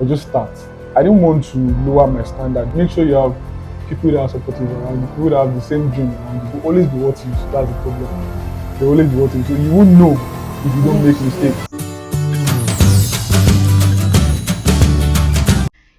or just start. I didn't want to lower my standard. Make sure you have people that are supportive around you, people that have the same dream around you. Will always be what you. So that's the problem. They always be what you. So you won't know if you don't make mistakes.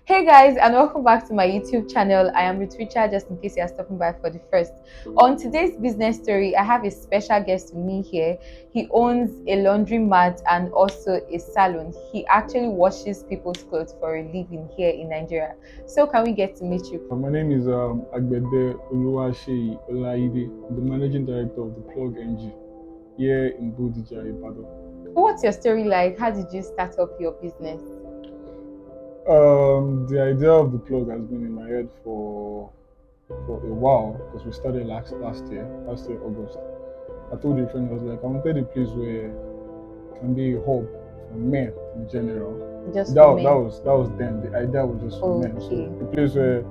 Hey guys, and welcome back to my YouTube channel. I am Ritwicha, just in case you are stopping by for the first. On today's business story, I have a special guest with me here. He owns a laundromat and also a salon. He actually washes people's clothes for a living here in Nigeria. So can we get to meet you? My name is Agbede Oluwaseyi Olaide. I'm the managing director of the Plugbrand here in Bodija, Ibadan. What's your story like? How did you start up your business? The idea of the plug has been in my head for a while because we started last year August. I told a friend, I was like, I wanted a place where it can be a hub for men in general. Just for men. That was then. The idea was just for men. So a place where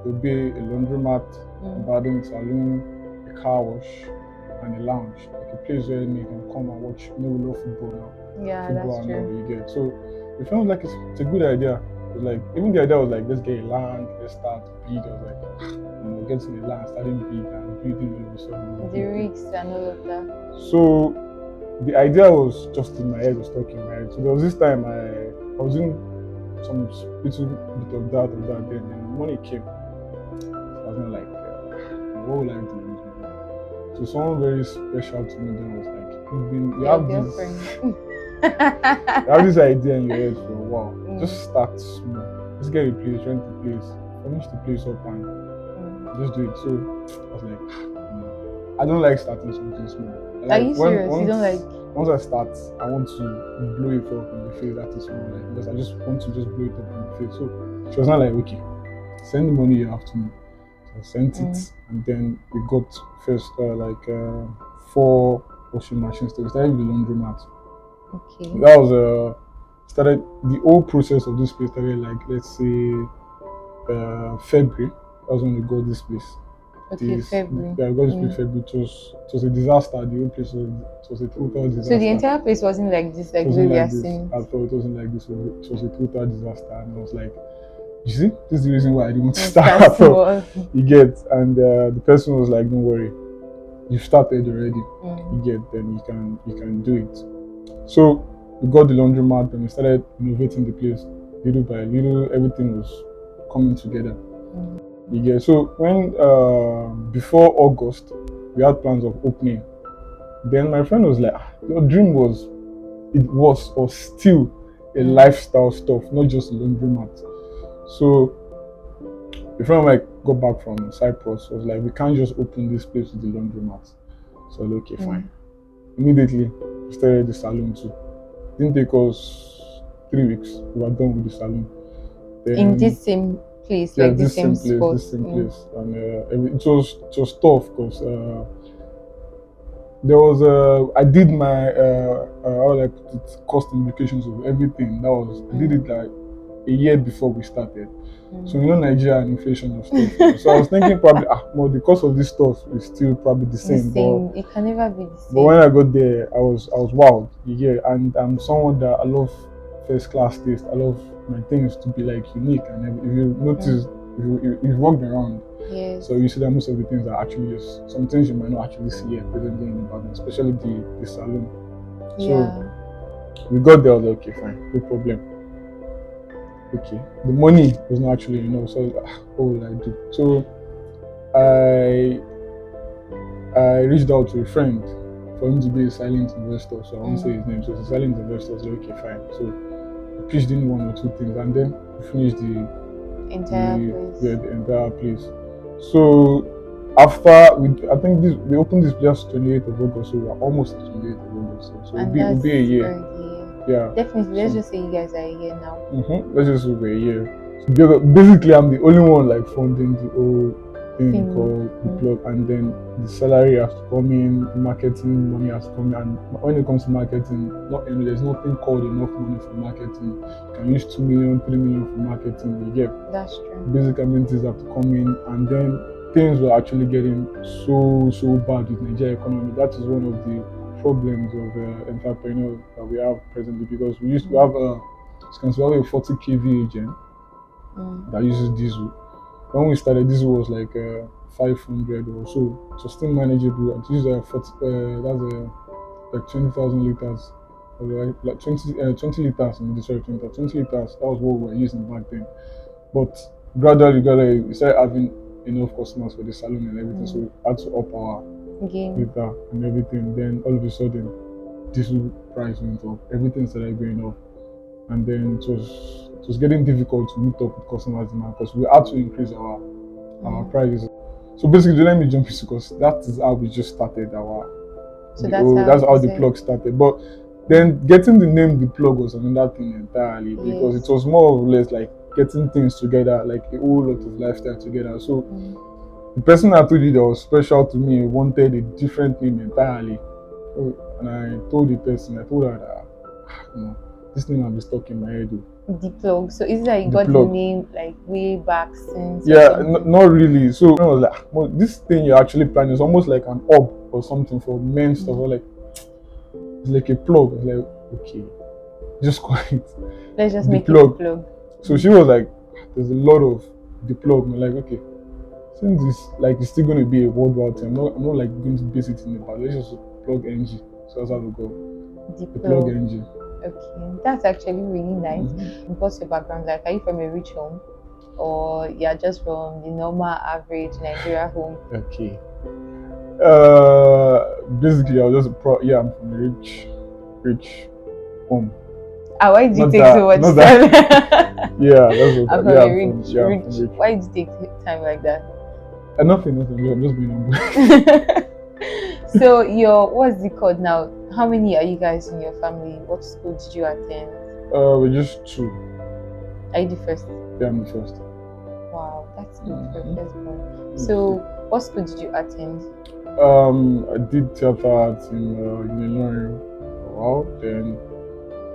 there'll be a laundromat, a bathing salon, a car wash, and a lounge. Like a place where you can come and watch. You know, we love football now. Yeah, Football that's and all true. you get. So it felt like it's a good idea. It was like, even the idea was like, let's get a land, let's start big. I was like, getting a land, starting big and building all of a sudden. The risks and all of that. So the idea was just in my head, was stuck in my head. So there was this time I was in some little bit of that then, and money came. So I was not like, what will I do with this money? So someone very special to me then was like, you have this idea in your head for a while. Just start small. Just get a place, rent the place, furnish the place up and just do it. So I was like, I don't like starting something small. Are you serious? You don't like? Once I start, I want to blow it up in the face. That is more like, because I just want to just blow it up in the face. So she was not like, okay, send the money you have to me. So I sent it, and then we got first 4 washing machines. So we started with the laundromat. Okay. That was started the whole process of this place started like, let's say, February. That was when we got this place. Okay, February. Yeah, I got this place February. It was a disaster. The whole place was a total disaster. So the entire place wasn't like this, like we are seeing. I thought it wasn't like this. It was a total disaster, and I was like, you see, this is the reason why I didn't want to start. You get, and the person was like, don't worry, you've started already. You get, then you can do it. So we got the laundromat and we started innovating the place little by little. Everything was coming together. You get, so when before August we had plans of opening. Then my friend was like, your dream was or still a lifestyle stuff, not just a laundromat. So the friend like got back from Cyprus, was like, we can't just open this place with the laundromat. So okay, fine. Immediately we started the salon too. Didn't take us 3 weeks. We were done with the salon. Then, in this same place, yeah, like this same spot. This same place, and it was tough because there was I did my how would I put it, cost implications of everything. That was I did it like a year before we started. So you know Nigeria and inflation and stuff. So I was thinking probably the cost of this stuff is still probably the same. But it can never be the same. But when I got there, I was wild. Yeah, and I'm someone that I love first class taste. I love my things to be like unique. And if you notice, if you've walked around, so you see that most of the things are actually just some things you might not actually see here presently in Ibadan, especially the salon. So we got there. I was like, okay, fine, no problem. Okay, the money was not actually enough, so I was like, what will I do? So I reached out to a friend for him to be a silent investor. So I won't say his name. So it's a silent investor. So okay, fine. So we pitched in 1 or 2 things, and then we finished the entire place. So after I think we opened this place 28th of August, so we're almost at 28th of August. So it'll be a year. Yeah. Definitely. Let's just say you guys are here now. Let's just say we're a year. So basically, I'm the only one like funding the whole thing called the plug, and then the salary has to come in, marketing money has to come in, and when it comes to marketing, there's nothing called enough money for marketing. You can use 2 million, 3 million for marketing. You get. That's true. Basic amenities have to come in, and then things were actually getting so bad with Nigerian economy. That is one of the problems of entrepreneurs that we have presently, because we used to have So we have a 40 kVA gen that uses diesel. When we started, diesel was like 500 or so. So still manageable. It uses 40. That's like 20,000 liters. Or like 20 liters. Sorry, 20 liters. That was what we were using back then. But gradually, we started having enough customers for the salon and everything. So we had to up our liter and everything. Then all of a sudden, diesel price went up. Everything started going up, and then it was getting difficult to meet up with customers demand because we had to increase our prices. So basically, let me jump into because that is how we just started our. So That's how the plug started. But then getting the name the plug was another thing entirely because it was more or less like getting things together, like a whole lot of lifestyle together. So the person that told you that was special to me wanted a different name entirely. And I told the person, I told her that this name has been stuck in my head. The plug. So is it that you got the name like way back since? Yeah, not really. So I was like, well, this thing you're actually planning is almost like an orb or something for men stuff. Or like it's like a plug. I was like, okay, just call it. Let's just make it a plug. So she was like, there's a lot of the plug. I'm like, okay, since it's still going to be a worldwide thing, I'm not like going to base it in the past. Let's just plug NG. So that's how we go. The plug NG. Okay, that's actually really nice. What's your background like? Are you from a rich home, or you're just from the normal average Nigeria home? Okay. Basically, I was just I'm from a rich home. Why did you take so much time? Yeah, that's what I'm from a rich. Why did you take time like that? Nothing. I'm just being humble. So what's it called now? How many are you guys in your family? What school did you attend? We're just two. Are you the first? Yeah, I'm the first. Wow, that's good for the first one. So what school did you attend? I did theater arts in Nigerian. Wow, then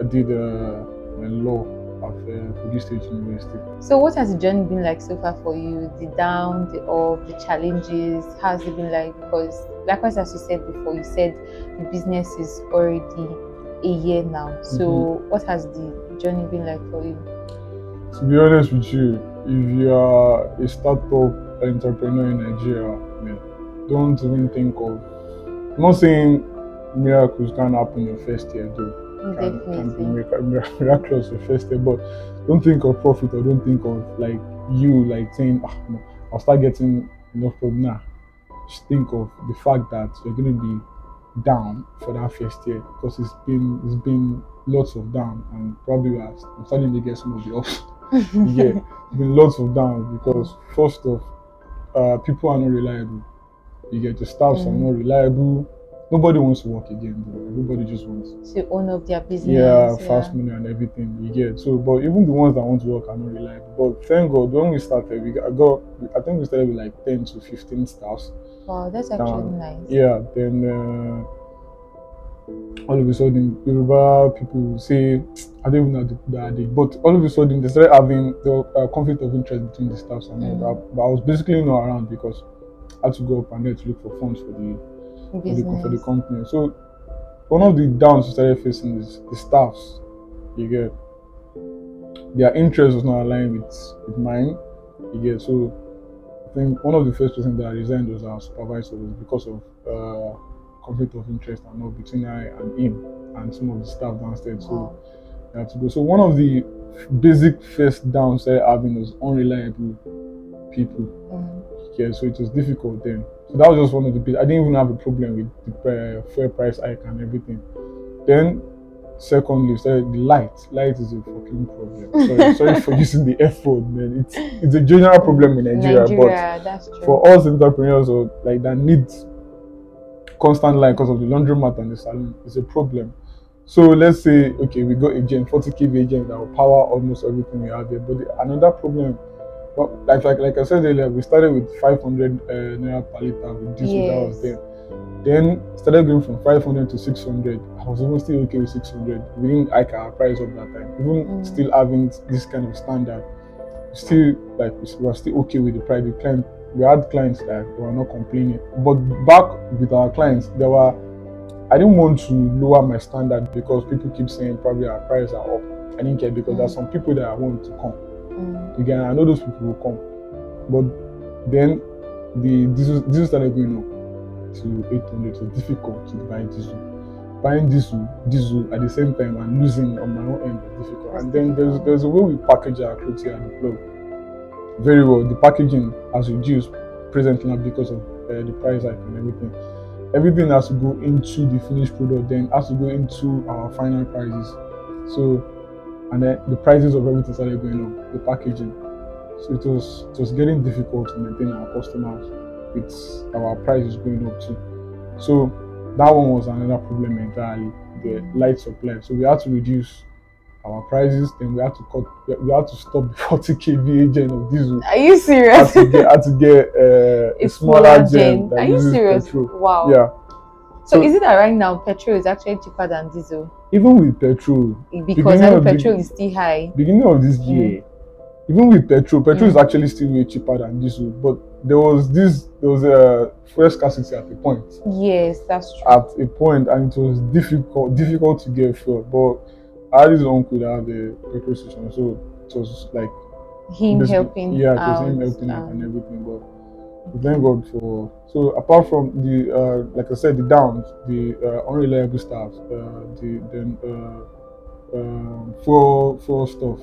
I did my law at Kogi State University. So what has the journey been like so far for you? The down, the up, the challenges? How's it been like? Because likewise, as you said before, you said the business is already a year now. So what has the journey been like for you? To be honest with you, if you are a startup entrepreneur in Nigeria, don't even think of. I'm not saying miracles can't happen your first year, though. Can be miraculous your first year, but don't think of profit or don't think of like you like saying, no, I'll start getting enough problem. Nah, just think of the fact that you're going to be down for that first year because it's been lots of down and probably I'm starting to get some of the ups. Yeah, it's been lots of downs because first off, people are not reliable. You get the staffs are not reliable. Nobody wants to work again, though. Everybody just wants to own up their business. Yeah, fast money and everything. You get so, but even the ones that want to work are not reliable. But thank God, when we started, I think we started with like 10 to 15 staffs. Wow, that's actually nice. Yeah, then all of a sudden, Yoruba people say, I don't even know that they, but all of a sudden they started having the conflict of interest between the staffs and all that. But I was basically not around because I had to go up and then to look for funds for the company. So one of the downs we started facing is the staffs. You get their interest was not aligned with mine. You get so I think one of the first person that resigned was our supervisor because of conflict of interest and all between I and him and some of the staff downstairs. So I had to go. So one of the basic first downs I having was unreliable people. Yeah, so it was difficult then. So that was just one of the bits. I didn't even have a problem with the fuel price hike and everything. Then, secondly, the light. Light is a fucking problem. Sorry for using the F word, man. It's a general problem in Nigeria, but that's true. For us entrepreneurs or like that need constant light because of the laundromat and the salon, it's a problem. So let's say, okay, we got a gen, 40 kVA gen that will power almost everything we have here. But another problem. Well, like I said earlier, we started with 500 naira per liter with diesel that was there. Then started going from 500 to 600. I was even still okay with 600. We didn't hike our price up that time. Even still having this kind of standard, we were still okay with the price. We had clients that were not complaining. But back with our clients, I didn't want to lower my standard because people keep saying probably our prices are up. I didn't care because there's some people that I want to come. Again, I know those people will come, but then the diesel started going up to 800. It was difficult to buy diesel. Buying diesel at the same time and losing on my own end was difficult. And then there's a way we package our clothes here at the plug very well. The packaging has reduced presently now because of the price hike and everything. Everything has to go into the finished product, then has to go into our final prices. So, and then the prices of everything started going up, the packaging. So it was getting difficult to maintain our customers with our prices going up too. So that one was another problem entirely, the light supply. So we had to reduce our prices, then we had to stop the 40 kV gen of diesel. Are you serious? Had to get a smaller gen that Are you uses serious? petrol. Wow. Yeah. So is it that right now petrol is actually cheaper than diesel? Even with petrol, because I know petrol is still high. Beginning of this year, even with petrol is actually still way cheaper than diesel. But there was a fuel scarcity at a point. Yes, that's true. At a point, and it was difficult to get fuel. But I had this uncle that had a petrol station, so it was like him helping. Yeah, it was him helping out and everything. But thank God for. So apart from the like I said, the downs, the unreliable staff, for stuff.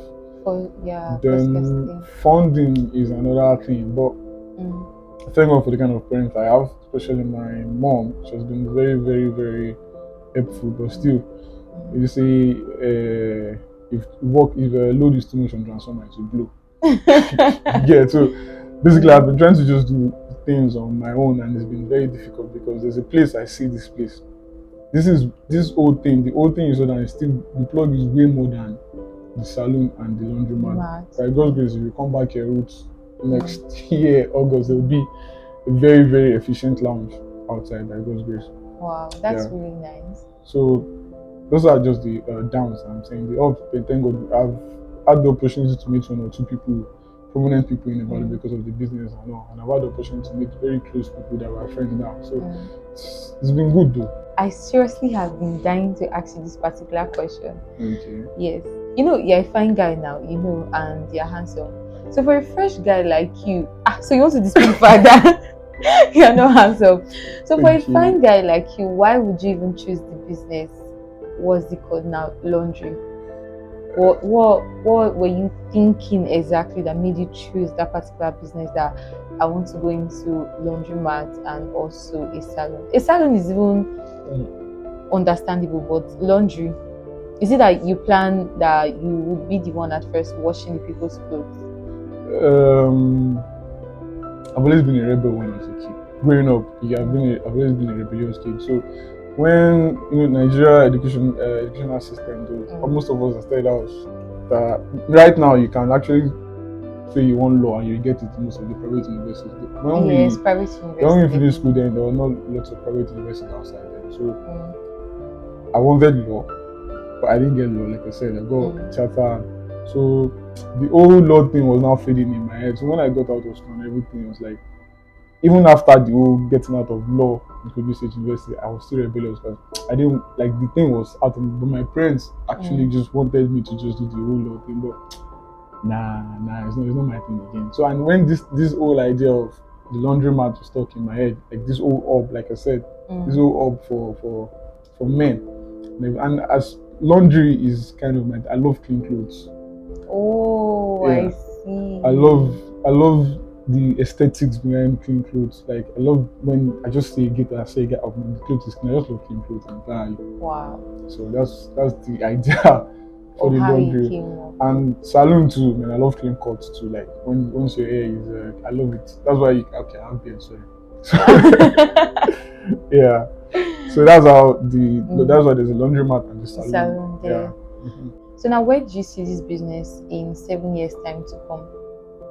Then funding is another thing. But thank God for the kind of parents I have, especially my mom. She has been very, very, very helpful. But still, you say if load is too much on transformer, it will blow. Yeah, so basically I've been trying to just do things on my own, and it's been very difficult because there's a place I see this place. This old thing. The old thing is so that it's still the plug is way more than the salon and the laundromat. By God's grace, if you come back here next year, August, there will be a very, very efficient lounge outside, by God's grace. Wow, that's really nice. So those are just the downs I'm saying. The ups, thank God I've had the opportunity to meet one or two people, prominent people in the valley because of the business and all. And I've had the opportunity to meet very close people that were friends now. So it's been good though. I seriously have been dying to ask you this particular question. Okay. Yes. You're a fine guy now, and you're handsome. So for a fresh guy like you, so you want to dispute further? You're not handsome. So for a fine guy like you, why would you even choose the business? What's it called now? Laundry. What were you thinking exactly that made you choose that particular business, that I want to go into laundromat and also a salon? A salon is even understandable, but laundry, is it that you plan that you would be the one at first washing the people's clothes? I've always been a rebel when I was a kid. Growing up, I've always been a rebellious kid. So when Nigeria educational system, most of us are started out that right now you can actually say you want law and you get it in most of the private universities. Private universities. When we finished school, then there were not lots of private universities outside then. So I wanted law, but I didn't get law. Like I said, I got theater. So the old law thing was now fading in my head. So when I got out of school and everything, was like, even after the whole getting out of law in Kogi State University, I was still rebellious because I didn't like the thing was out of me. But my parents actually just wanted me to just do the whole law thing. But nah, it's not my thing again. So and when this whole idea of the laundromat was stuck in my head, like this whole hub, like I said, this whole hub for men, and as laundry is kind of I love clean clothes. Oh, yeah. I see. I love the aesthetics behind clean clothes. Like I love when I just say get out of the clothes is clean. I just love clean clothes entirely. Wow. So that's the idea for the laundry. And salon too, man. I love clean cuts too. Like once your hair is I love it. That's why I have beard, sorry. So, yeah. So that's how that's why there's a laundromat and the salon. Yeah. So now where do you see this business in 7 years' time to come?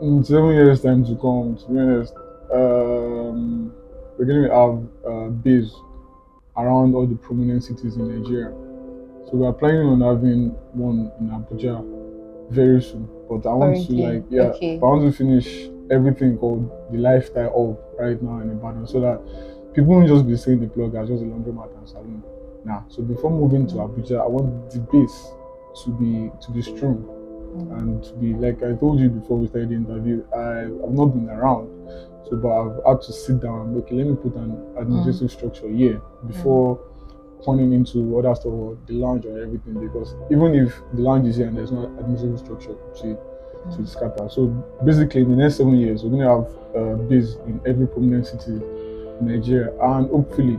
In 7 years' time to come, to be honest, we're going to have base around all the prominent cities in Nigeria. So we are planning on having one in Abuja very soon. But I want I want to finish everything called the lifestyle hub right now in Ibadan, so that people won't just be saying the plug as just a laundromat and salon. So before moving to Abuja, I want the base to be strong and to be, like I told you before we started the interview, I've not been around, so but I've had to sit down and okay, let me put an administrative structure here before turning into other stuff or the lounge or everything, because even if the lounge is here and there's no administrative structure to scatter. So basically in the next 7 years we're going to have base in every prominent city in Nigeria and hopefully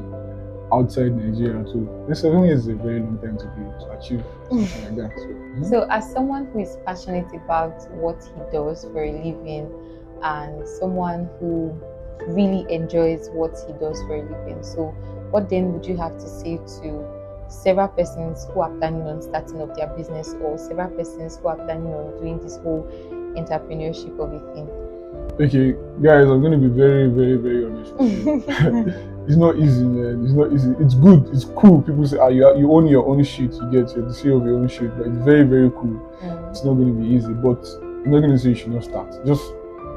outside Nigeria too. Next 7 years is a very long time to achieve something like that. So as someone who is passionate about what he does for a living and someone who really enjoys what he does for a living, so what then would you have to say to several persons who are planning on starting up their business or several persons who are planning on doing this whole entrepreneurship of a thing? Okay, guys, I'm going to be very, very, very honest with you. It's not easy, man. It's not easy. It's good. It's cool. People say, you own your own shit. You get the CEO of your own shit. But it's very, very cool. It's not going to be easy. But I'm not going to say you should not start. Just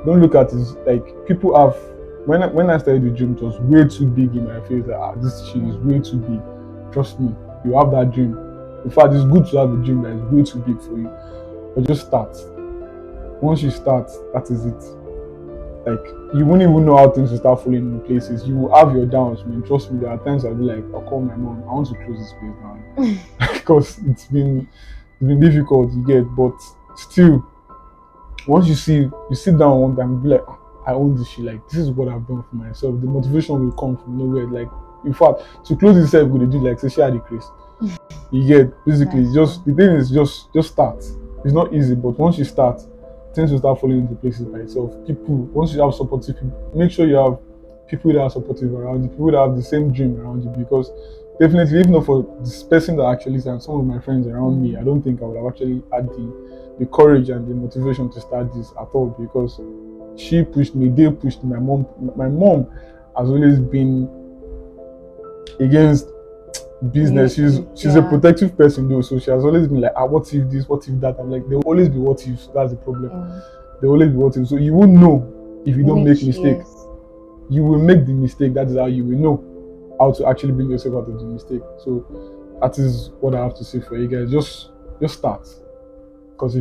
don't look at it like people have. When I started the gym, it was way too big in my face. Like, this shit is way too big. Trust me, you have that dream. In fact, it's good to have a dream that is way too big for you. But just start. Once you start, that is it. Like, you won't even know how things will start falling in places. You will have your downs, man. Trust me, there are times I'll be like, I'll call my mom, I want to close this place down. Because it's been difficult, you get, but still, once you sit down one time, be like, I own this shit, like, this is what I've done for myself. The motivation will come from nowhere. Like, in fact, to close this self, go to do like social decrease. You get, basically, Nice. the thing is just start. It's not easy, but once you start, things will start falling into places by itself. People, once you have supportive people, make sure you have people that are supportive around you, people that have the same dream around you, because definitely, if not for this person that actually and some of my friends around me, I don't think I would have actually had the courage and the motivation to start this at all, because she pushed me, they pushed me. My mom has always been against business. She's a protective person though, so she has always been like, what if this, what if that? I'm like, there will always be what if. That's the problem. There will always be what if. So you won't know if you don't make mistake. You will make the mistake. That is how you will know how to actually bring yourself out of the mistake. So that is what I have to say for you guys. Just start, because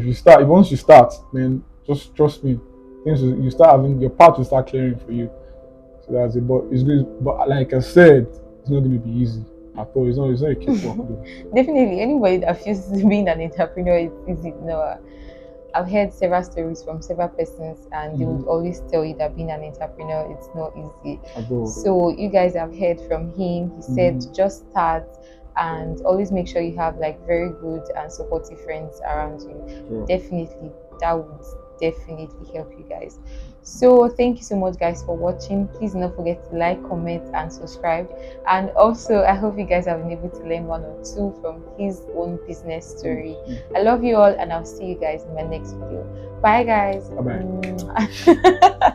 once you start, then just trust me, you start having your path will start clearing for you. So that's it. But it's good. But like I said, it's not going to be easy. At all. It's not a cakewalk though. Definitely, anybody that feels being an entrepreneur is easy. No, I've heard several stories from several persons, and they would always tell you that being an entrepreneur it's not easy. So you guys have heard from him. He said just start and always make sure you have like very good and supportive friends around you. Sure. Definitely, that would definitely help you guys. So thank you so much guys for watching. Please do not forget to like, comment and subscribe, and also I hope you guys have been able to learn one or two from his own business story. I love you all, and I'll see you guys in my next video. Bye guys. Bye.